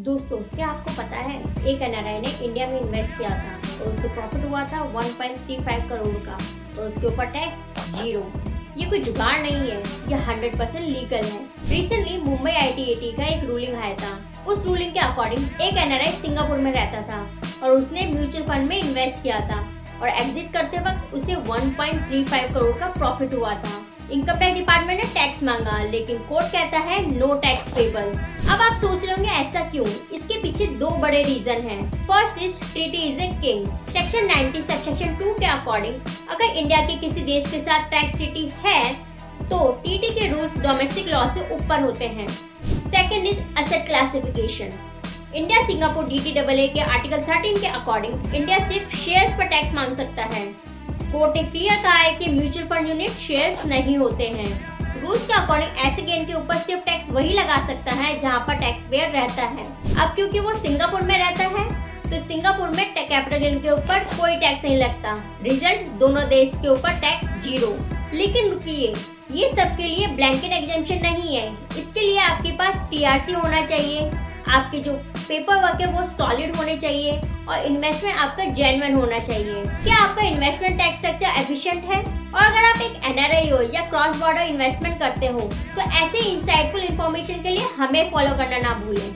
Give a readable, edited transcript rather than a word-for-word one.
दोस्तों, क्या आपको पता है एक एनआरआई ने इंडिया में इन्वेस्ट किया था और उससे प्रॉफिट हुआ था 1.35 करोड़ का और उसके ऊपर टैक्स 0। ये कोई जुगाड़ नहीं है, ये 100% लीगल है। रिसेंटली मुंबई आईटीएटी का एक रूलिंग आया था। उस रूलिंग के अकॉर्डिंग एक एनआरआई सिंगापुर में रहता था और उसने म्यूचुअल फंड में इन्वेस्ट किया था और एग्जिट करते वक्त उसे 1.35 करोड़ का प्रॉफिट हुआ था। इनकम टैक्स डिपार्टमेंट ने टैक्स मांगा, लेकिन कोर्ट कहता है नो टैक्स पेबल। अब आप सोच रहे होंगे ऐसा क्यों? इसके पीछे दो बड़े रीजन हैं। First is treaty is a king. Section 90 section 2 के अकॉर्डिंग अगर इंडिया के किसी देश के साथ टैक्स ट्रीटी है तो टीटी के रूल्स डोमेस्टिक लॉ से ऊपर होते हैं। Second is asset classification. India Singapore DTAA के आर्टिकल 13 के अकॉर्डिंग इंडिया सिर्फ शेयर्स पर टैक्स मांग सकता है। कोर्ट ने क्लियर कहा है कि म्यूचुअल फंड यूनिट शेयर्स नहीं होते हैं। रूल्स के अकॉर्डिंग ऐसे गेन के ऊपर सिर्फ टैक्स वही लगा सकता है जहां पर टैक्स पेयर रहता है। अब क्योंकि वो सिंगापुर में रहता है तो सिंगापुर में कैपिटल गेन के ऊपर कोई टैक्स नहीं लगता। रिजल्ट दोनों देश के ऊपर टैक्स 0। लेकिन रुकिए, ये सबके लिए ब्लैंकेट एग्जेम्पशन नहीं है। इसके लिए आपके पास TRC होना चाहिए, आपके जो पेपर वर्क है वो सॉलिड होने चाहिए और इन्वेस्टमेंट आपका जेन्युइन होना चाहिए। क्या आपका इन्वेस्टमेंट टैक्स स्ट्रक्चर एफिशिएंट है? और अगर आप एक NRI हो या क्रॉस बॉर्डर इन्वेस्टमेंट करते हो तो ऐसे इंसाइटफुल इंफॉर्मेशन के लिए हमें फॉलो करना ना भूलें।